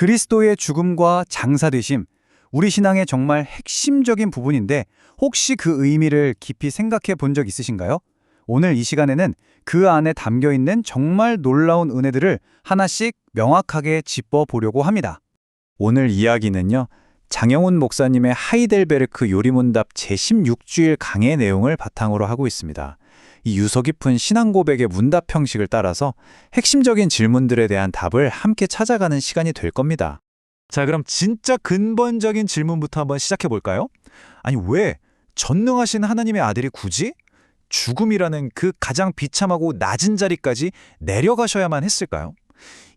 그리스도의 죽음과 장사되심, 우리 신앙의 정말 핵심적인 부분인데 혹시 그 의미를 깊이 생각해 본 적 있으신가요? 오늘 이 시간에는 그 안에 담겨 있는 정말 놀라운 은혜들을 하나씩 명확하게 짚어보려고 합니다. 오늘 이야기는요, 장영훈 목사님의 하이델베르크 요리문답 제16주일 강의 내용을 바탕으로 하고 있습니다. 이 유서 깊은 신앙 고백의 문답 형식을 따라서 핵심적인 질문들에 대한 답을 함께 찾아가는 시간이 될 겁니다. 자, 그럼 진짜 근본적인 질문부터 한번 시작해 볼까요? 아니, 왜 전능하신 하나님의 아들이 굳이 죽음이라는 그 가장 비참하고 낮은 자리까지 내려가셔야만 했을까요?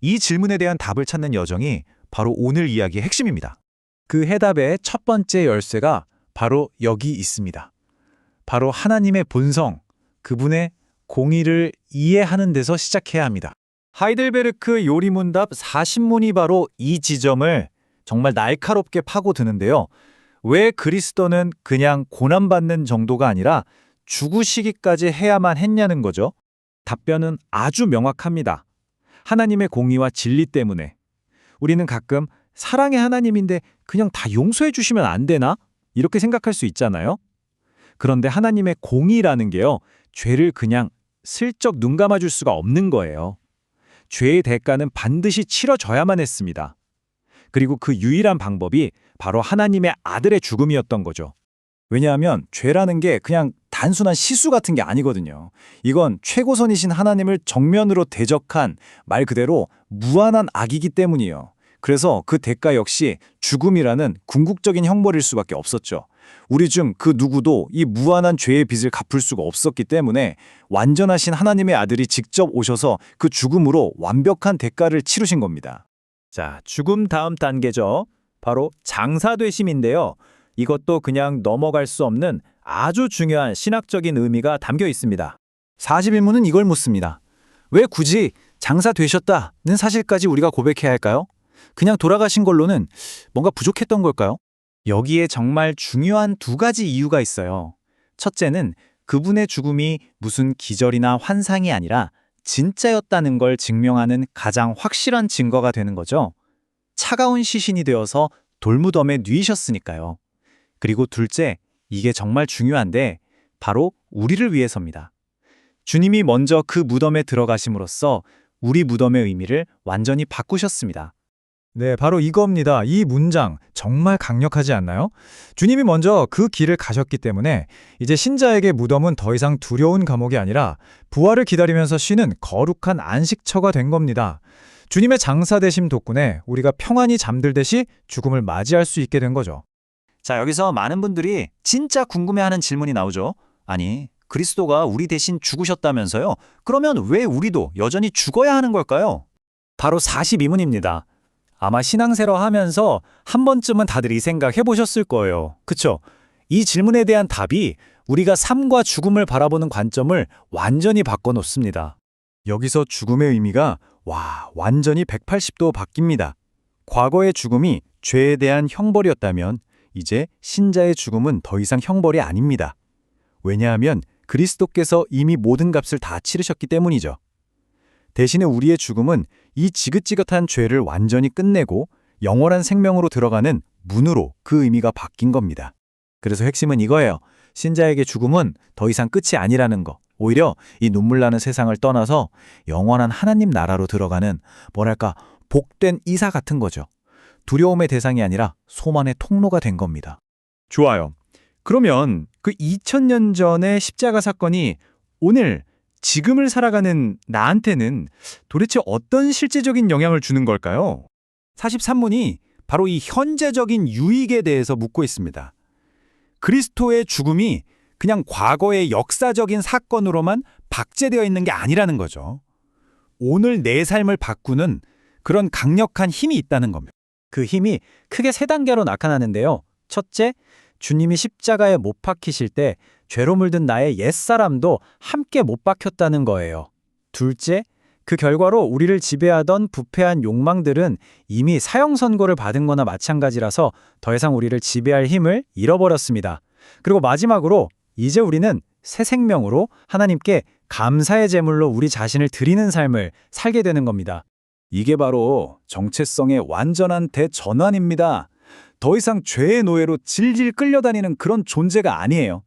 이 질문에 대한 답을 찾는 여정이 바로 오늘 이야기의 핵심입니다. 그 해답의 첫 번째 열쇠가 바로 여기 있습니다. 바로 하나님의 본성, 그분의 공의를 이해하는 데서 시작해야 합니다. 하이델베르크 요리문답 40문이 바로 이 지점을 정말 날카롭게 파고드는데요. 왜 그리스도는 그냥 고난받는 정도가 아니라 죽으시기까지 해야만 했냐는 거죠. 답변은 아주 명확합니다. 하나님의 공의와 진리 때문에. 우리는 가끔 사랑의 하나님인데 그냥 다 용서해 주시면 안 되나? 이렇게 생각할 수 있잖아요. 그런데 하나님의 공의라는 게요, 죄를 그냥 슬쩍 눈 감아줄 수가 없는 거예요. 죄의 대가는 반드시 치러져야만 했습니다. 그리고 그 유일한 방법이 바로 하나님의 아들의 죽음이었던 거죠. 왜냐하면 죄라는 게 그냥 단순한 시수 같은 게 아니거든요. 이건 최고선이신 하나님을 정면으로 대적한 말 그대로 무한한 악이기 때문이에요. 그래서 그 대가 역시 죽음이라는 궁극적인 형벌일 수밖에 없었죠. 우리 중 그 누구도 이 무한한 죄의 빚을 갚을 수가 없었기 때문에 완전하신 하나님의 아들이 직접 오셔서 그 죽음으로 완벽한 대가를 치르신 겁니다. 자, 죽음 다음 단계죠. 바로 장사되심인데요. 이것도 그냥 넘어갈 수 없는 아주 중요한 신학적인 의미가 담겨 있습니다. 41문은 이걸 묻습니다. 왜 굳이 장사되셨다는 사실까지 우리가 고백해야 할까요? 그냥 돌아가신 걸로는 뭔가 부족했던 걸까요? 여기에 정말 중요한 두 가지 이유가 있어요. 첫째는 그분의 죽음이 무슨 기절이나 환상이 아니라 진짜였다는 걸 증명하는 가장 확실한 증거가 되는 거죠. 차가운 시신이 되어서 돌무덤에 누이셨으니까요. 그리고 둘째, 이게 정말 중요한데 바로 우리를 위해서입니다. 주님이 먼저 그 무덤에 들어가심으로써 우리 무덤의 의미를 완전히 바꾸셨습니다. 네, 바로 이겁니다. 이 문장 정말 강력하지 않나요? 주님이 먼저 그 길을 가셨기 때문에 이제 신자에게 무덤은 더 이상 두려운 감옥이 아니라 부활을 기다리면서 쉬는 거룩한 안식처가 된 겁니다. 주님의 장사되심 덕분에 우리가 평안히 잠들듯이 죽음을 맞이할 수 있게 된 거죠. 자, 여기서 많은 분들이 진짜 궁금해하는 질문이 나오죠. 아니, 그리스도가 우리 대신 죽으셨다면서요? 그러면 왜 우리도 여전히 죽어야 하는 걸까요? 바로 42문입니다. 아마 신앙생활 하면서 한 번쯤은 다들 이 생각 해보셨을 거예요. 그쵸? 이 질문에 대한 답이 우리가 삶과 죽음을 바라보는 관점을 완전히 바꿔놓습니다. 여기서 죽음의 의미가 완전히 180도 바뀝니다. 과거의 죽음이 죄에 대한 형벌이었다면 이제 신자의 죽음은 더 이상 형벌이 아닙니다. 왜냐하면 그리스도께서 이미 모든 값을 다 치르셨기 때문이죠. 대신에 우리의 죽음은 이 지긋지긋한 죄를 완전히 끝내고 영원한 생명으로 들어가는 문으로 그 의미가 바뀐 겁니다. 그래서 핵심은 이거예요. 신자에게 죽음은 더 이상 끝이 아니라는 거. 오히려 이 눈물 나는 세상을 떠나서 영원한 하나님 나라로 들어가는 뭐랄까 복된 이사 같은 거죠. 두려움의 대상이 아니라 소망의 통로가 된 겁니다. 좋아요. 그러면 그 2000년 전의 십자가 사건이 오늘 지금을 살아가는 나한테는 도대체 어떤 실제적인 영향을 주는 걸까요? 43문이 바로 이 현재적인 유익에 대해서 묻고 있습니다. 그리스도의 죽음이 그냥 과거의 역사적인 사건으로만 박제되어 있는 게 아니라는 거죠. 오늘 내 삶을 바꾸는 그런 강력한 힘이 있다는 겁니다. 그 힘이 크게 세 단계로 나타나는데요. 첫째, 주님이 십자가에 못 박히실 때 죄로 물든 나의 옛사람도 함께 못 박혔다는 거예요. 둘째, 그 결과로 우리를 지배하던 부패한 욕망들은 이미 사형 선고를 받은 거나 마찬가지라서 더 이상 우리를 지배할 힘을 잃어버렸습니다. 그리고 마지막으로 이제 우리는 새 생명으로 하나님께 감사의 제물로 우리 자신을 드리는 삶을 살게 되는 겁니다. 이게 바로 정체성의 완전한 대전환입니다. 더 이상 죄의 노예로 질질 끌려다니는 그런 존재가 아니에요.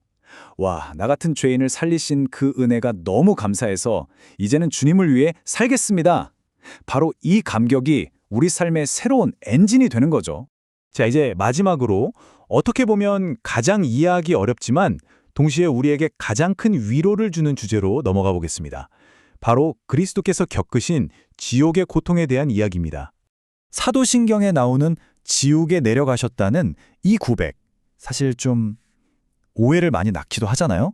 와, 나 같은 죄인을 살리신 그 은혜가 너무 감사해서 이제는 주님을 위해 살겠습니다. 바로 이 감격이 우리 삶의 새로운 엔진이 되는 거죠. 자, 이제 마지막으로 어떻게 보면 가장 이해하기 어렵지만 동시에 우리에게 가장 큰 위로를 주는 주제로 넘어가 보겠습니다. 바로 그리스도께서 겪으신 지옥의 고통에 대한 이야기입니다. 사도신경에 나오는 지옥에 내려가셨다는 이 고백. 사실 좀 오해를 많이 낳기도 하잖아요.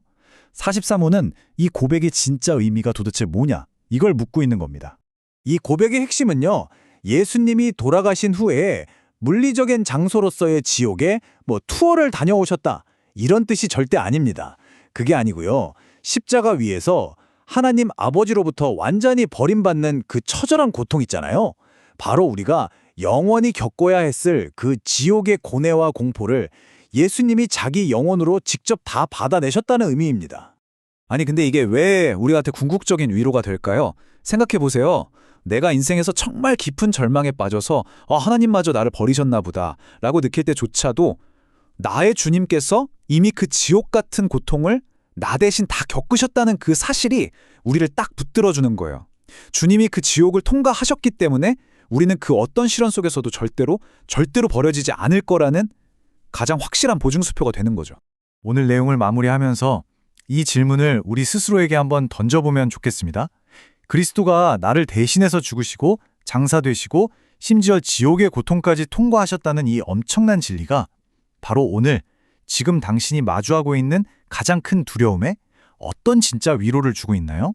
43호는 이 고백의 진짜 의미가 도대체 뭐냐? 이걸 묻고 있는 겁니다. 이 고백의 핵심은요, 예수님이 돌아가신 후에 물리적인 장소로서의 지옥에 투어를 다녀오셨다, 이런 뜻이 절대 아닙니다. 그게 아니고요, 십자가 위에서 하나님 아버지로부터 완전히 버림받는 그 처절한 고통 있잖아요. 바로 우리가 영원히 겪어야 했을 그 지옥의 고뇌와 공포를 예수님이 자기 영혼으로 직접 다 받아내셨다는 의미입니다. 아니 근데 이게 왜 우리한테 궁극적인 위로가 될까요? 생각해 보세요. 내가 인생에서 정말 깊은 절망에 빠져서 하나님마저 나를 버리셨나 보다 라고 느낄 때조차도 나의 주님께서 이미 그 지옥 같은 고통을 나 대신 다 겪으셨다는 그 사실이 우리를 딱 붙들어주는 거예요. 주님이 그 지옥을 통과하셨기 때문에 우리는 그 어떤 시련 속에서도 절대로 버려지지 않을 거라는 가장 확실한 보증수표가 되는 거죠. 오늘 내용을 마무리하면서 이 질문을 우리 스스로에게 한번 던져보면 좋겠습니다. 그리스도가 나를 대신해서 죽으시고 장사되시고 심지어 지옥의 고통까지 통과하셨다는 이 엄청난 진리가 바로 오늘 지금 당신이 마주하고 있는 가장 큰 두려움에 어떤 진짜 위로를 주고 있나요?